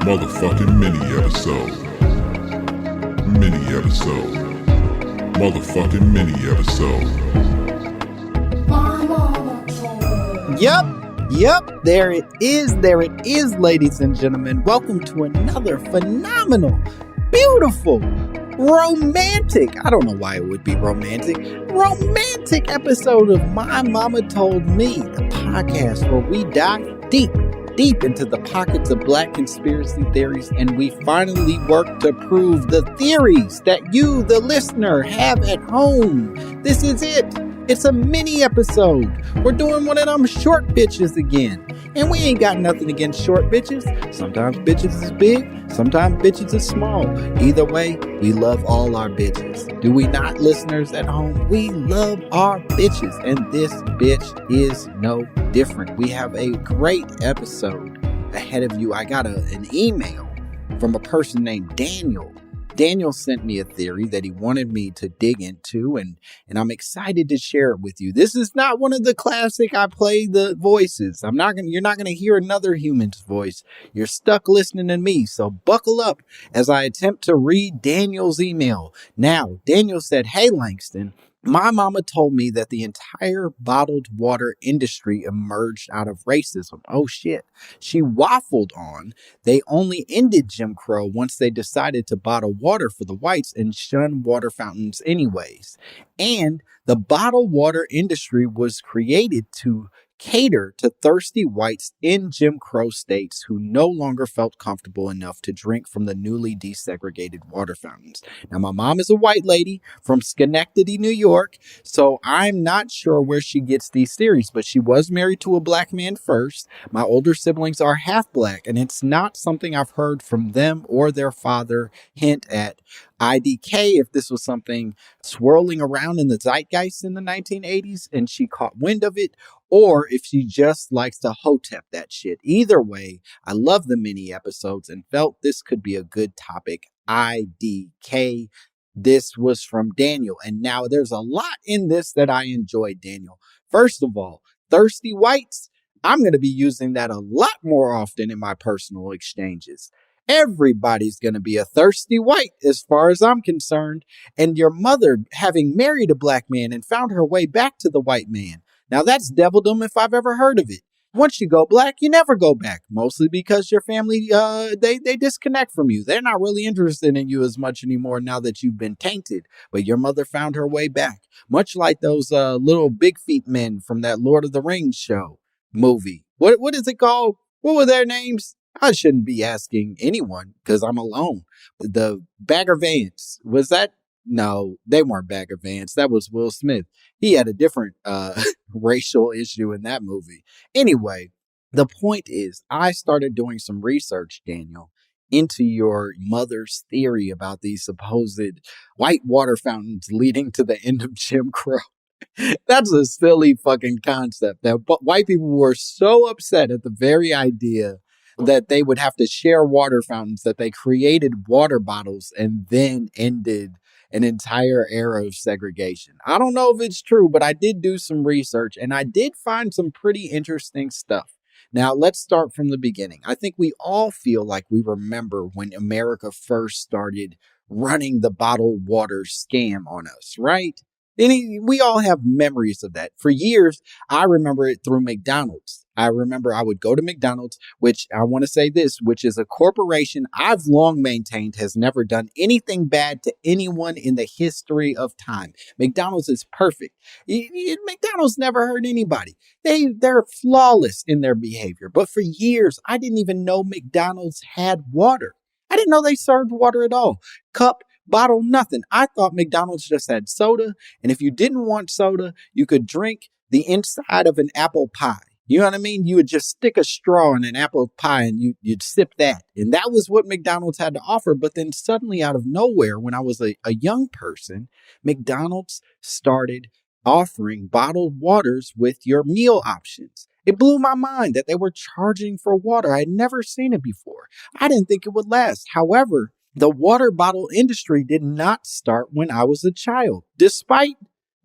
Motherfucking mini episode. Mini episode. Motherfucking mini episode. Yep, there it is, ladies and gentlemen. Welcome to another phenomenal, beautiful, romantic, I don't know why it would be romantic episode of My Mama Told Me, the podcast where we dive deep into the pockets of black conspiracy theories, and we finally work to prove the theories that you, the listener, have at home. This is it. It's a mini episode. We're doing one of them short bitches again. And we ain't got nothing against short bitches. Sometimes bitches is big, sometimes bitches is small. Either way, we love all our bitches. Do we not, listeners at home? We love our bitches, and this bitch is no different. We have a great episode ahead of you. I got an email from a person named Daniel. Daniel sent me a theory that he wanted me to dig into, and I'm excited to share it with you. This is not one of the classic I play the voices. You're not gonna hear another human's voice. You're stuck listening to me. So buckle up as I attempt to read Daniel's email. Now, Daniel said, "Hey Langston, my mama told me that the entire bottled water industry emerged out of racism." Oh shit. She waffled on. They only ended Jim Crow once they decided to bottle water for the whites and shun water fountains anyways. And the bottled water industry was created to cater to thirsty whites in Jim Crow states who no longer felt comfortable enough to drink from the newly desegregated water fountains. Now, my mom is a white lady from Schenectady, New York, so I'm not sure where she gets these theories, but she was married to a black man first. My older siblings are half black, and it's not something I've heard from them or their father hint at IDK if this was something swirling around in the zeitgeist in the 1980s and she caught wind of it, or if she just likes to hotep that shit. Either way, I love the mini episodes and felt this could be a good topic. IDK. This was from Daniel. And now there's a lot in this that I enjoyed, Daniel. First of all, thirsty whites. I'm going to be using that a lot more often in my personal exchanges. Everybody's going to be a thirsty white as far as I'm concerned. And your mother having married a black man and found her way back to the white man. Now that's devildom if I've ever heard of it. Once you go black, you never go back, mostly because your family, they disconnect from you. They're not really interested in you as much anymore now that you've been tainted. But your mother found her way back, much like those little big feet men from that Lord of the Rings show movie. What is it called? What were their names? I shouldn't be asking anyone because I'm alone. The Bagger Vance, was that? No, they weren't Bagger Vance. That was Will Smith. He had a different racial issue in that movie. Anyway, the point is, I started doing some research, Daniel, into your mother's theory about these supposed white water fountains leading to the end of Jim Crow. That's a silly fucking concept that white people were so upset at the very idea that they would have to share water fountains that they created water bottles and then ended an entire era of segregation. I don't know if it's true, but I did do some research and I did find some pretty interesting stuff. Now, let's start from the beginning. I think we all feel like we remember when America first started running the bottled water scam on us, right? We all have memories of that. For years, I remember it through McDonald's. I remember I would go to McDonald's, which I want to say this, which is a corporation I've long maintained has never done anything bad to anyone in the history of time. McDonald's is perfect. McDonald's never hurt anybody. They're flawless in their behavior. But for years, I didn't even know McDonald's had water. I didn't know they served water at all. Cup, bottle, nothing. I thought McDonald's just had soda. And if you didn't want soda, you could drink the inside of an apple pie. You know what I mean? You would just stick a straw in an apple pie and you'd sip that. And that was what McDonald's had to offer. But then suddenly out of nowhere, when I was a young person, McDonald's started offering bottled waters with your meal options. It blew my mind that they were charging for water. I had never seen it before. I didn't think it would last. However, the water bottle industry did not start when I was a child, despite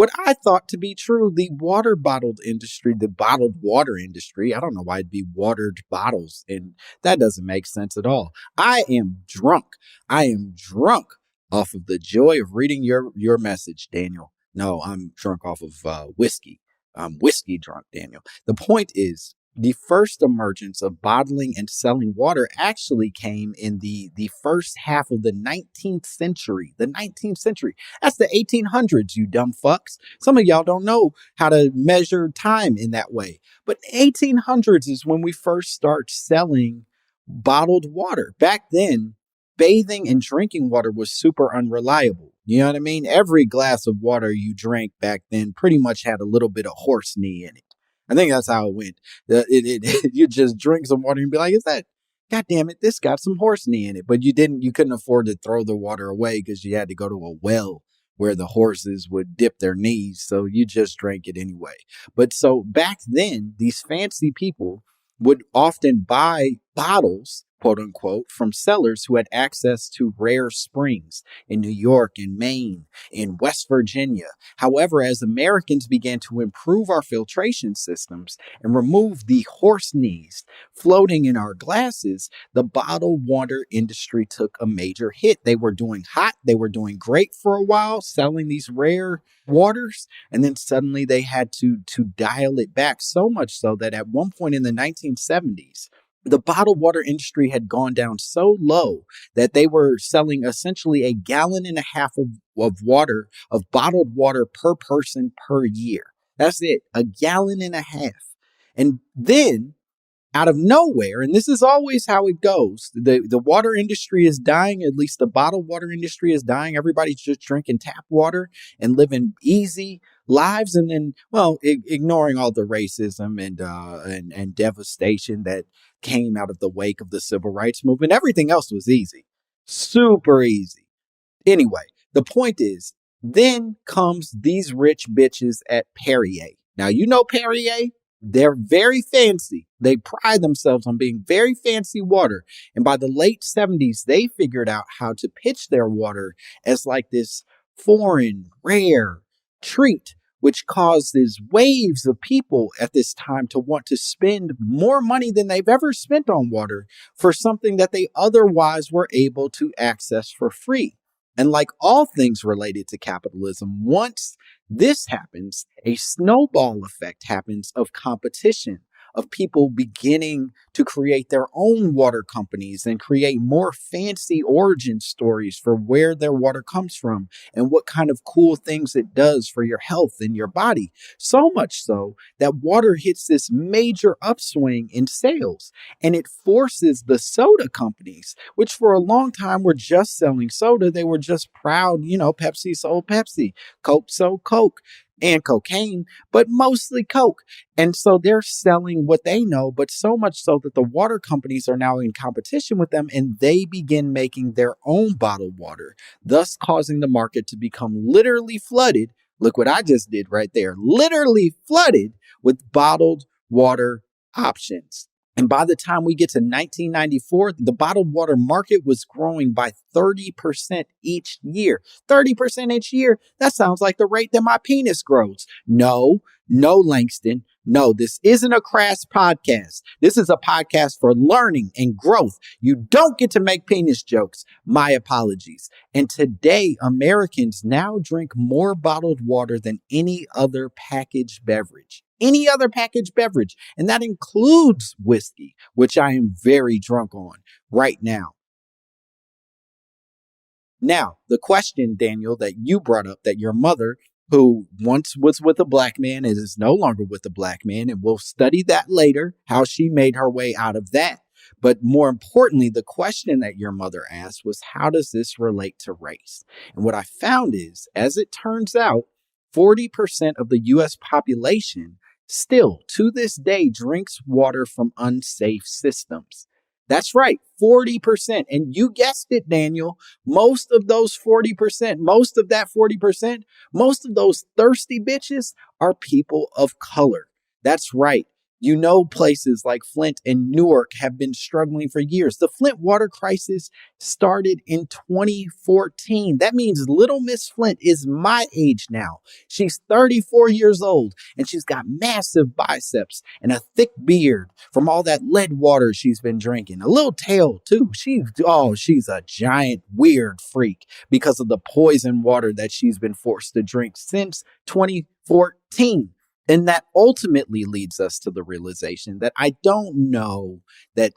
what I thought to be true. The water bottled industry, the bottled water industry, I don't know why it'd be watered bottles, and that doesn't make sense at all. I am drunk. I am drunk off of the joy of reading your message, Daniel. No, I'm drunk off of whiskey. I'm whiskey drunk, Daniel. The point is, the first emergence of bottling and selling water actually came in the first half of the 19th century. The 19th century. That's the 1800s, you dumb fucks. Some of y'all don't know how to measure time in that way. But 1800s is when we first start selling bottled water. Back then, bathing and drinking water was super unreliable. You know what I mean? Every glass of water you drank back then pretty much had a little bit of horse knee in it. I think that's how it went. You just drink some water and be like, God damn it, this got some horse knee in it. But you couldn't afford to throw the water away because you had to go to a well where the horses would dip their knees. So you just drank it anyway. But so back then, these fancy people would often buy bottles, quote unquote, from sellers who had access to rare springs in New York and Maine, in West Virginia. However, as Americans began to improve our filtration systems and remove the horse knees floating in our glasses, the bottled water industry took a major hit. They were doing hot. They were doing great for a while, selling these rare waters. And then suddenly they had to dial it back, so much so that at one point in the 1970s, the bottled water industry had gone down so low that they were selling essentially a gallon and a half of water, of bottled water per person per year. That's it, a gallon and a half. And then out of nowhere, and this is always how it goes, the water industry is dying, at least the bottled water industry is dying. Everybody's just drinking tap water and living easy lives. And then, well, ignoring all the racism and devastation that came out of the wake of the civil rights movement, everything else was easy, super easy. Anyway, the point is, then comes these rich bitches at Perrier. Now, you know Perrier? They're very fancy. They pride themselves on being very fancy water. And by the late 70s, they figured out how to pitch their water as like this foreign, rare treat, which causes waves of people at this time to want to spend more money than they've ever spent on water for something that they otherwise were able to access for free. And like all things related to capitalism, once this happens, a snowball effect happens of competition, of people beginning to create their own water companies and create more fancy origin stories for where their water comes from and what kind of cool things it does for your health and your body. So much so that water hits this major upswing in sales, and it forces the soda companies, which for a long time were just selling soda. They were just proud, Pepsi sold Pepsi, Coke sold Coke, and cocaine, but mostly Coke. And so they're selling what they know, but so much so that the water companies are now in competition with them, and they begin making their own bottled water, thus causing the market to become literally flooded. Look what I just did right there. Literally flooded with bottled water options. And by the time we get to 1994, the bottled water market was growing by 30% each year. 30% each year. That sounds like the rate that my penis grows. No, Langston. No, this isn't a crass podcast. This is a podcast for learning and growth. You don't get to make penis jokes. My apologies. And today, Americans now drink more bottled water than any other packaged beverage. Any other packaged beverage. And that includes whiskey, which I am very drunk on right now. Now, the question, Daniel, that you brought up, that your mother, who once was with a black man and is no longer with a black man, and we'll study that later, how she made her way out of that. But more importantly, the question that your mother asked was, how does this relate to race? And what I found is, as it turns out, 40% of the U.S. population still, to this day, drinks water from unsafe systems. That's right, 40%. And you guessed it, Daniel. Most of those 40%, most of that 40%, most of those thirsty bitches are people of color. That's right. You know, places like Flint and Newark have been struggling for years. The Flint water crisis started in 2014. That means little Miss Flint is my age now. She's 34 years old and she's got massive biceps and a thick beard from all that lead water she's been drinking. A little tail too. She's a giant weird freak because of the poison water that she's been forced to drink since 2014. And that ultimately leads us to the realization that I don't know that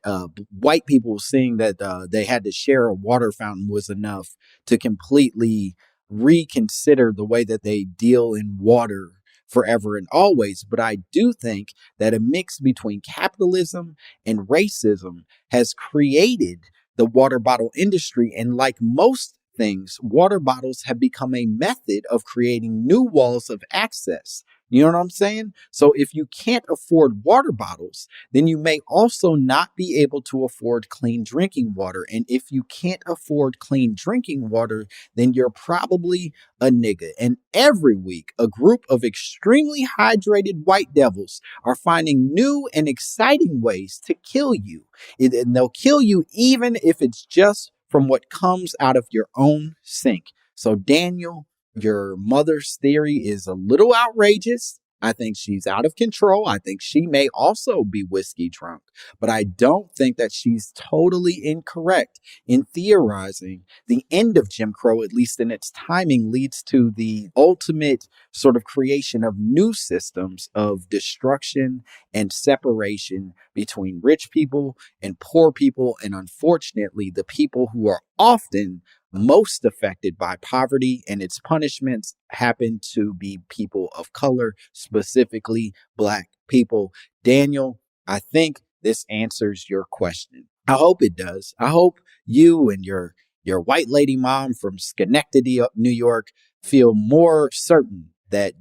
white people seeing that they had to share a water fountain was enough to completely reconsider the way that they deal in water forever and always. But I do think that a mix between capitalism and racism has created the water bottle industry. And like most things, water bottles have become a method of creating new walls of access. You know what I'm saying? So if you can't afford water bottles, then you may also not be able to afford clean drinking water. And if you can't afford clean drinking water, then you're probably a nigga. And every week, a group of extremely hydrated white devils are finding new and exciting ways to kill you. And they'll kill you even if it's just from what comes out of your own sink. So Daniel, your mother's theory is a little outrageous. I think she's out of control. I think she may also be whiskey drunk, but I don't think that she's totally incorrect in theorizing the end of Jim Crow, at least in its timing, leads to the ultimate sort of creation of new systems of destruction and separation between rich people and poor people. And unfortunately, the people who are often most affected by poverty and its punishments happen to be people of color, specifically Black people. Daniel, I think this answers your question. I hope it does. I hope you and your white lady mom from Schenectady, New York, feel more certain that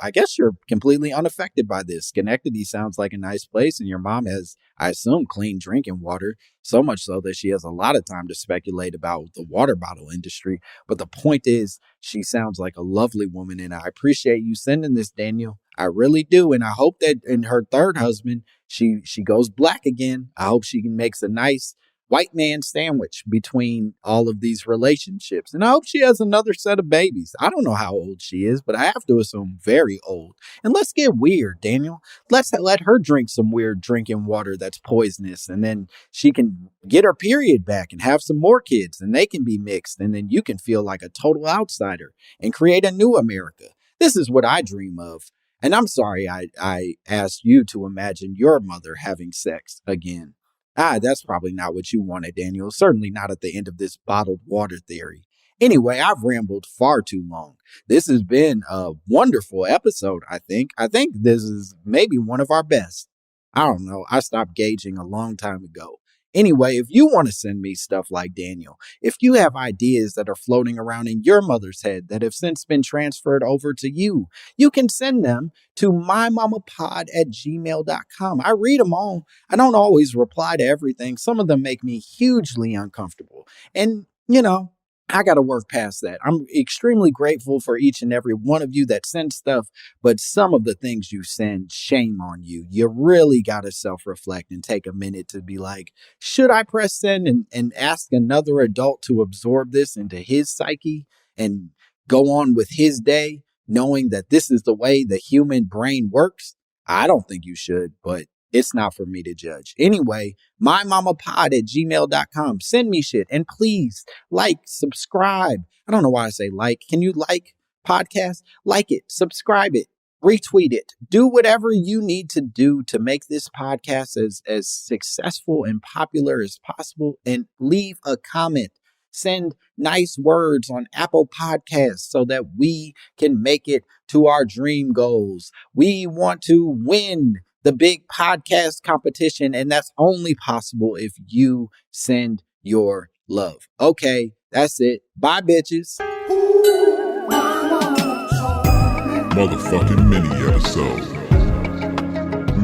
I guess you're completely unaffected by this. Schenectady sounds like a nice place, and your mom has, I assume, clean drinking water, so much so that she has a lot of time to speculate about the water bottle industry. But the point is, she sounds like a lovely woman, and I appreciate you sending this, Daniel. I really do, and I hope that in her third husband, she goes Black again. I hope she makes a nice white man sandwich between all of these relationships. And I hope she has another set of babies. I don't know how old she is, but I have to assume very old. And let's get weird, Daniel. Let's let her drink some weird drinking water that's poisonous. And then she can get her period back and have some more kids and they can be mixed. And then you can feel like a total outsider and create a new America. This is what I dream of. And I'm sorry I asked you to imagine your mother having sex again. That's probably not what you wanted, Daniel. Certainly not at the end of this bottled water theory. Anyway, I've rambled far too long. This has been a wonderful episode, I think. I think this is maybe one of our best. I don't know. I stopped gauging a long time ago. Anyway, if you want to send me stuff like Daniel, if you have ideas that are floating around in your mother's head that have since been transferred over to you, you can send them to mymommapod@gmail.com. I read them all. I don't always reply to everything. Some of them make me hugely uncomfortable. And, I got to work past that. I'm extremely grateful for each and every one of you that sends stuff, but some of the things you send, shame on you. You really got to self-reflect and take a minute to be like, should I press send and ask another adult to absorb this into his psyche and go on with his day, knowing that this is the way the human brain works? I don't think you should, but it's not for me to judge. Anyway, mymommapod@gmail.com. Send me shit. And please subscribe. I don't know why I say like. Can you like podcasts? Like it, subscribe it, retweet it. Do whatever you need to do to make this podcast as successful and popular as possible. And leave a comment. Send nice words on Apple Podcasts so that we can make it to our dream goals. We want to win the big podcast competition, and that's only possible if you send your love. Okay, that's it. Bye, bitches. Motherfucking mini episode.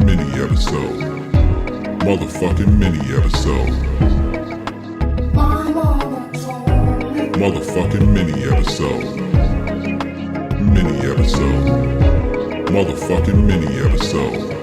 Mini episode. Motherfucking mini episode. Motherfucking mini episode. Mini episode. Motherfucking mini episode.